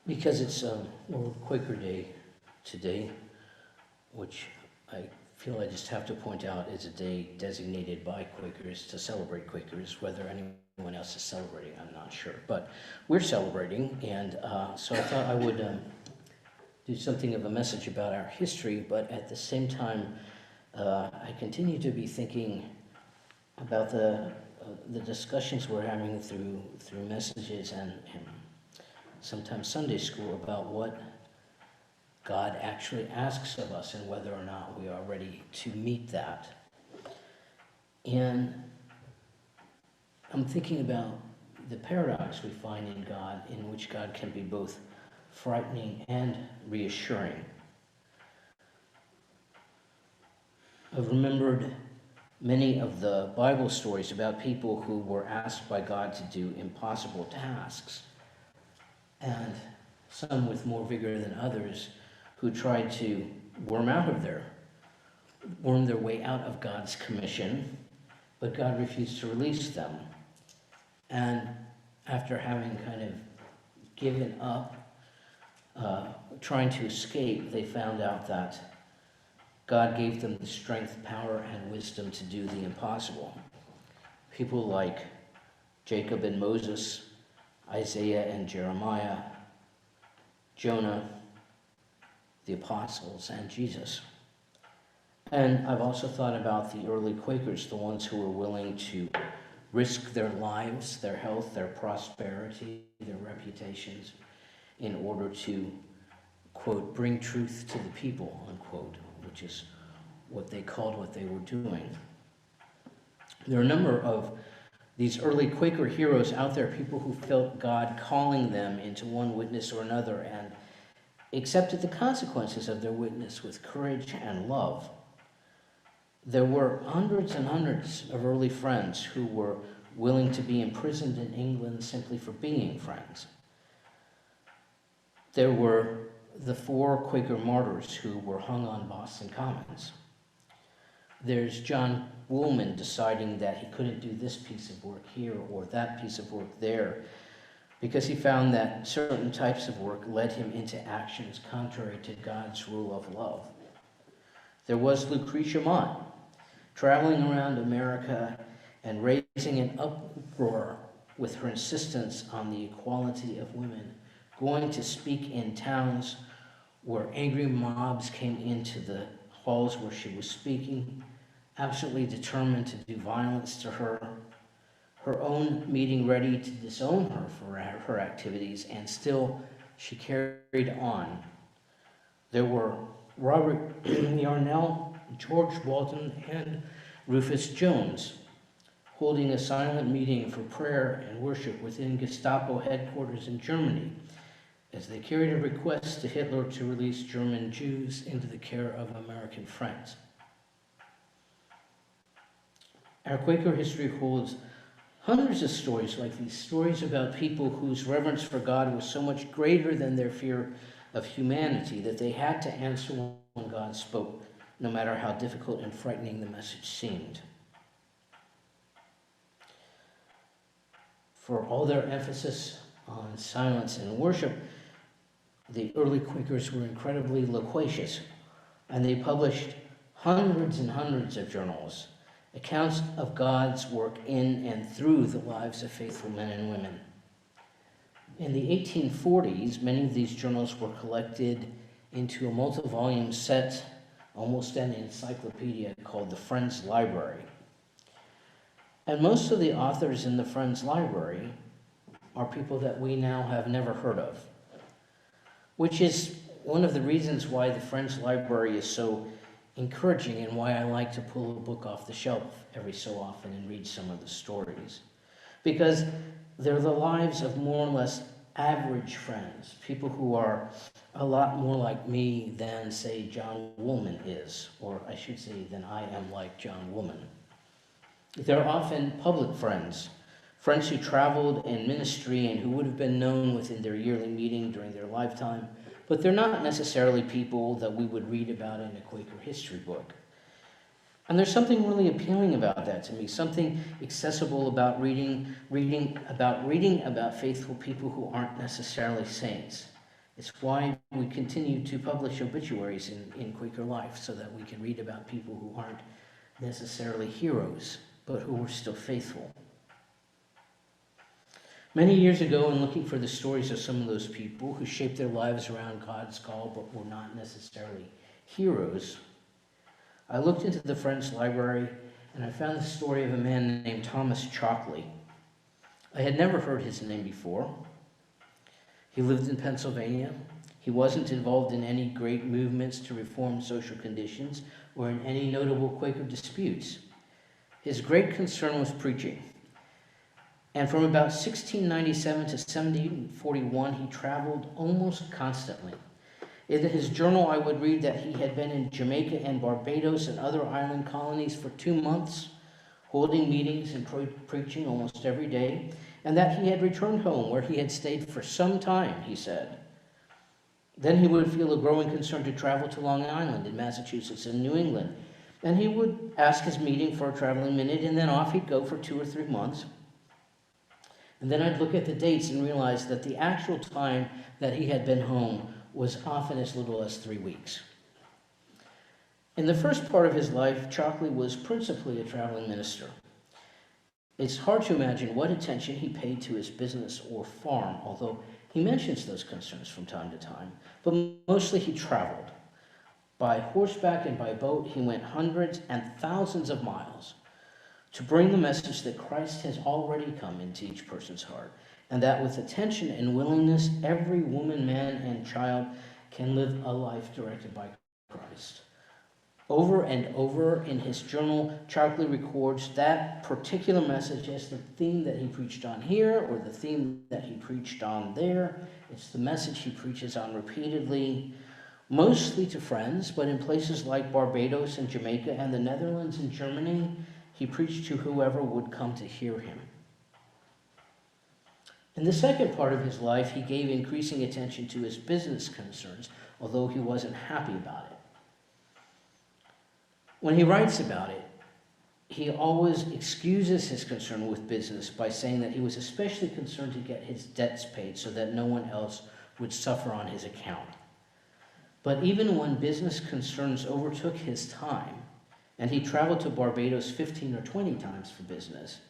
Because it's World Quaker Day today, which I feel I just have to point out is a day designated by Quakers to celebrate Quakers. Whether anyone else is celebrating, I'm not sure. But we're celebrating, and so I thought I would do something of a message about our history, but at the same time, I continue to be thinking about the discussions we're having through messages and sometimes Sunday school about what God actually asks of us and whether or not we are ready to meet that. And I'm thinking about the paradox we find in God, in which God can be both frightening and reassuring. I've remembered many of the Bible stories about people who were asked by God to do impossible tasks, and some with more vigor than others who tried to worm their way out of God's commission, but God refused to release them. And after having kind of given up, trying to escape, they found out that God gave them the strength, power, and wisdom to do the impossible. People like Jacob and Moses, Isaiah and Jeremiah, Jonah, the apostles, and Jesus. And I've also thought about the early Quakers, the ones who were willing to risk their lives, their health, their prosperity, their reputations, in order to, quote, bring truth to the people, unquote, which is what they called what they were doing. There are a number of these early Quaker heroes out there, people who felt God calling them into one witness or another and accepted the consequences of their witness with courage and love. There were hundreds and hundreds of early friends who were willing to be imprisoned in England simply for being friends. There were the 4 Quaker martyrs who were hung on Boston Commons. There's John Woolman deciding that he couldn't do this piece of work here or that piece of work there because he found that certain types of work led him into actions contrary to God's rule of love. There was Lucretia Mott, traveling around America and raising an uproar with her insistence on the equality of women, going to speak in towns where angry mobs came into the halls where she was speaking, absolutely determined to do violence to her, her own meeting ready to disown her for her activities, and still she carried on. There were Robert Yarnell, George Walton, and Rufus Jones holding a silent meeting for prayer and worship within Gestapo headquarters in Germany as they carried a request to Hitler to release German Jews into the care of American friends. Our Quaker history holds hundreds of stories like these, stories about people whose reverence for God was so much greater than their fear of humanity that they had to answer when God spoke, no matter how difficult and frightening the message seemed. For all their emphasis on silence and worship, the early Quakers were incredibly loquacious, and they published hundreds and hundreds of journals, accounts of God's work in and through the lives of faithful men and women. In the 1840s, many of these journals were collected into a multi-volume set, almost an encyclopedia, called the Friends Library. And most of the authors in the Friends Library are people that we now have never heard of, which is one of the reasons why the Friends Library is so encouraging and why I like to pull a book off the shelf every so often and read some of the stories. Because they're the lives of more or less average friends, people who are a lot more like me than, say, John Woolman is, or I should say, than I am like John Woolman. They're often public friends, friends who traveled in ministry and who would have been known within their yearly meeting during their lifetime, but they're not necessarily people that we would read about in a Quaker history book. And there's something really appealing about that to me, something accessible about reading about faithful people who aren't necessarily saints. It's why we continue to publish obituaries in Quaker Life, so that we can read about people who aren't necessarily heroes, but who were still faithful. Many years ago, in looking for the stories of some of those people who shaped their lives around God's call but were not necessarily heroes, I looked into the Friends Library and I found the story of a man named Thomas Chalkley. I had never heard his name before. He lived in Pennsylvania. He wasn't involved in any great movements to reform social conditions or in any notable Quaker disputes. His great concern was preaching. And from about 1697 to 1741, he traveled almost constantly. In his journal, I would read that he had been in Jamaica and Barbados and other island colonies for 2 months, holding meetings and preaching almost every day, and that he had returned home where he had stayed for some time, he said. Then he would feel a growing concern to travel to Long Island in Massachusetts and New England, and he would ask his meeting for a traveling minute, and then off he'd go for 2 or 3 months. And then I'd look at the dates and realize that the actual time that he had been home was often as little as 3 weeks. In the first part of his life, Chalkley was principally a traveling minister. It's hard to imagine what attention he paid to his business or farm, although he mentions those concerns from time to time. But mostly he traveled. By horseback and by boat, he went hundreds and thousands of miles to bring the message that Christ has already come into each person's heart, and that with attention and willingness, every woman, man, and child can live a life directed by Christ. Over and over in his journal, Chalkley records that particular message as the theme that he preached on here, or the theme that he preached on there. It's the message he preaches on repeatedly, mostly to friends, but in places like Barbados and Jamaica and the Netherlands and Germany, he preached to whoever would come to hear him. In the second part of his life, he gave increasing attention to his business concerns, although he wasn't happy about it. When he writes about it, he always excuses his concern with business by saying that he was especially concerned to get his debts paid so that no one else would suffer on his account. But even when business concerns overtook his time, and he traveled to Barbados 15 or 20 times for business,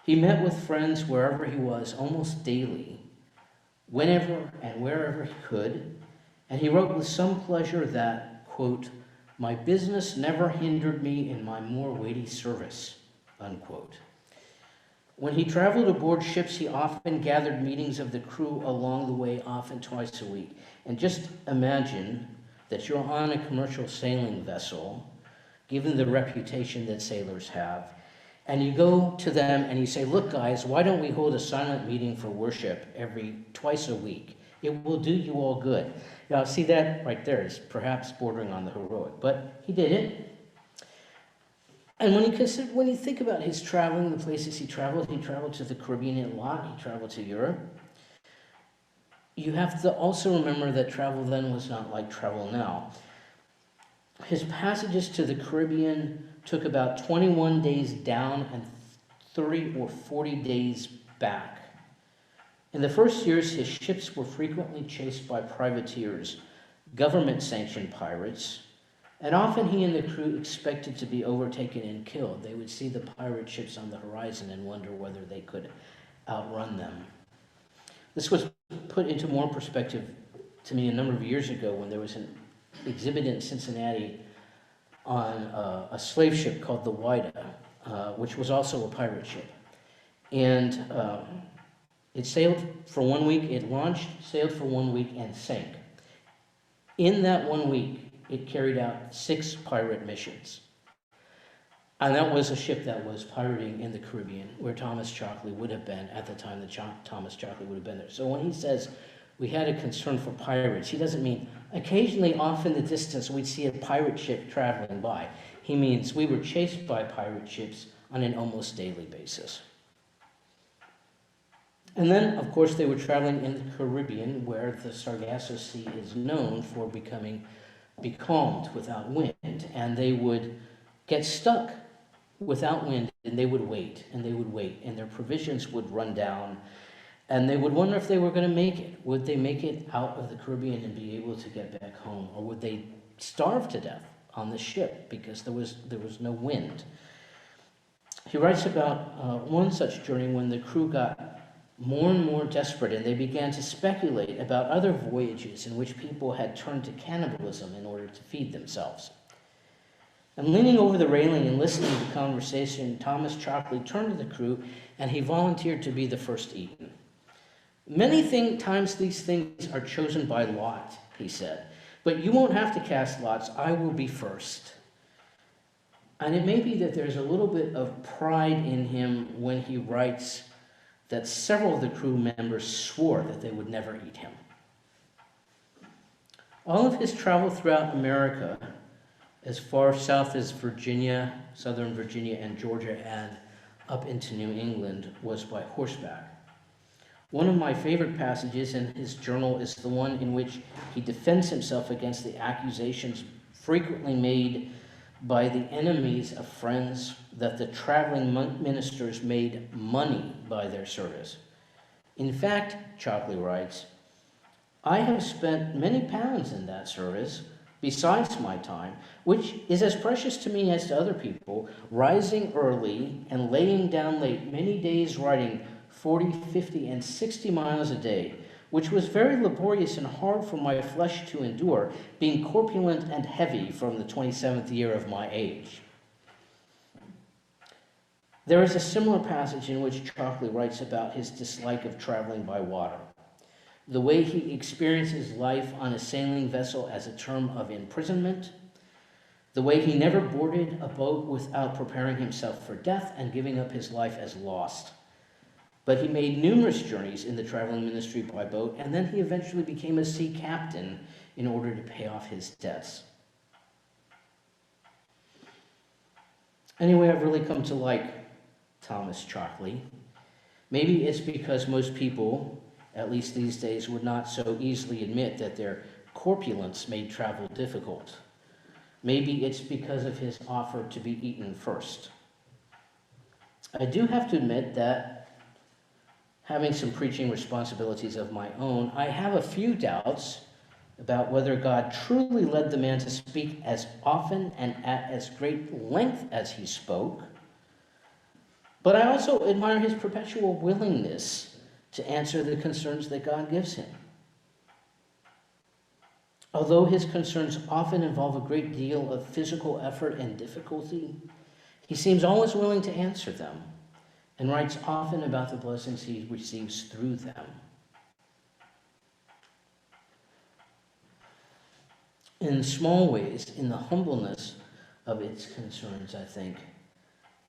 he met with friends wherever he was almost daily, whenever and wherever he could, and he wrote with some pleasure that, quote, "My business never hindered me in my more weighty service," unquote. When he traveled aboard ships, he often gathered meetings of the crew along the way, often twice a week. And just imagine that you're on a commercial sailing vessel, given the reputation that sailors have, and you go to them and you say, "Look, guys, why don't we hold a silent meeting for worship twice a week? It will do you all good." Now, see, that right there is perhaps bordering on the heroic, but he did it. And when you think about his traveling, the places he traveled to the Caribbean a lot, he traveled to Europe. You have to also remember that travel then was not like travel now. His passages to the Caribbean took about 21 days down and 30 or 40 days back. In the first years, his ships were frequently chased by privateers, government-sanctioned pirates, and often he and the crew expected to be overtaken and killed. They would see the pirate ships on the horizon and wonder whether they could outrun them. This was put into more perspective to me a number of years ago when there was an exhibit in Cincinnati on a slave ship called the Whydah, which was also a pirate ship. And it sailed for 1 week, it launched, sailed for 1 week, and sank. In that 1 week, it carried out 6 pirate missions. And that was a ship that was pirating in the Caribbean, where Thomas Chalkley would have been at the time that Thomas Chalkley would have been there. So when he says we had a concern for pirates, he doesn't mean occasionally off in the distance we'd see a pirate ship traveling by. He means we were chased by pirate ships on an almost daily basis. And then, of course, they were traveling in the Caribbean, where the Sargasso Sea is known for becoming becalmed without wind, and they would get stuck without wind, and they would wait, and they would wait, and their provisions would run down, And they would wonder if they were going to make it. Would they make it out of the Caribbean and be able to get back home? Or would they starve to death on the ship because there was no wind? He writes about one such journey when the crew got more and more desperate and they began to speculate about other voyages in which people had turned to cannibalism in order to feed themselves. And leaning over the railing and listening to the conversation, Thomas Chalkley turned to the crew and he volunteered to be the first eaten. Many times these things are chosen by lot, he said, but you won't have to cast lots. I will be first. And it may be that there's a little bit of pride in him when he writes that several of the crew members swore that they would never eat him. All of his travel throughout America, as far south as Virginia, southern Virginia and Georgia, and up into New England, was by horseback. One of my favorite passages in his journal is the one in which he defends himself against the accusations frequently made by the enemies of friends that the traveling ministers made money by their service. In fact, Chalkley writes, I have spent many pounds in that service, besides my time, which is as precious to me as to other people, rising early and laying down late, many days riding 40, 50, and 60 miles a day, which was very laborious and hard for my flesh to endure, being corpulent and heavy from the 27th year of my age. There is a similar passage in which Chalkley writes about his dislike of traveling by water, the way he experiences life on a sailing vessel as a term of imprisonment, the way he never boarded a boat without preparing himself for death and giving up his life as lost. But he made numerous journeys in the traveling ministry by boat, and then he eventually became a sea captain in order to pay off his debts. Anyway, I've really come to like Thomas Chalkley. Maybe it's because most people, at least these days, would not so easily admit that their corpulence made travel difficult. Maybe it's because of his offer to be eaten first. I do have to admit that, having some preaching responsibilities of my own, I have a few doubts about whether God truly led the man to speak as often and at as great length as he spoke. But I also admire his perpetual willingness to answer the concerns that God gives him. Although his concerns often involve a great deal of physical effort and difficulty, he seems always willing to answer them, and writes often about the blessings he receives through them. In small ways, in the humbleness of its concerns, I think,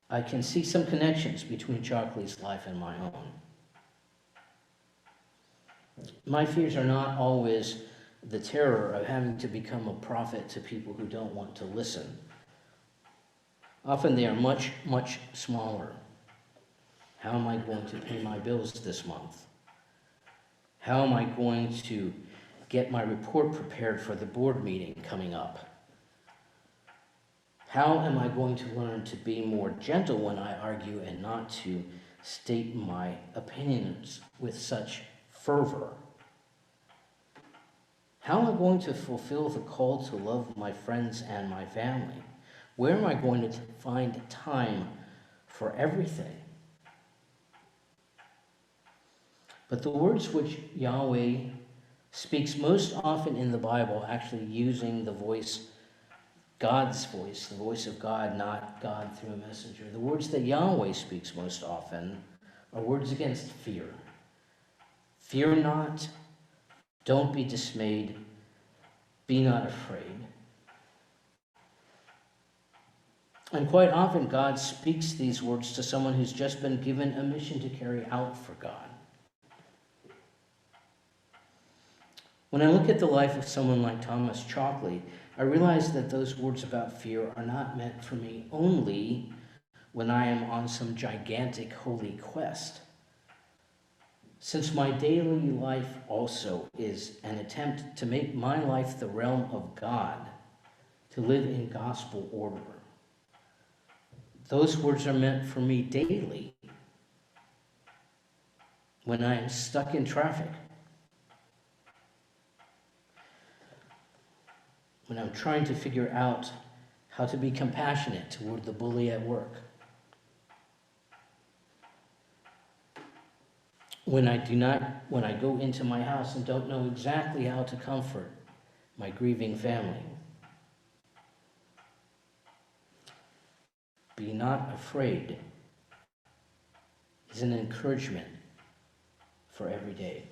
I can see some connections between Chalkley's life and my own. My fears are not always the terror of having to become a prophet to people who don't want to listen. Often they are much, much smaller. How am I going to pay my bills this month? How am I going to get my report prepared for the board meeting coming up? How am I going to learn to be more gentle when I argue and not to state my opinions with such fervor? How am I going to fulfill the call to love my friends and my family? Where am I going to find time for everything? But the words which Yahweh speaks most often in the Bible, actually using the voice, God's voice, the voice of God, not God through a messenger. The words that Yahweh speaks most often are words against fear. Fear not, don't be dismayed, be not afraid. And quite often God speaks these words to someone who's just been given a mission to carry out for God. When I look at the life of someone like Thomas Chalkley, I realize that those words about fear are not meant for me only when I am on some gigantic holy quest. Since my daily life also is an attempt to make my life the realm of God, to live in gospel order. Those words are meant for me daily. when I am stuck in traffic, when I'm trying to figure out how to be compassionate toward the bully at work, when I go into my house and don't know exactly how to comfort my grieving family. Be not afraid is an encouragement for every day.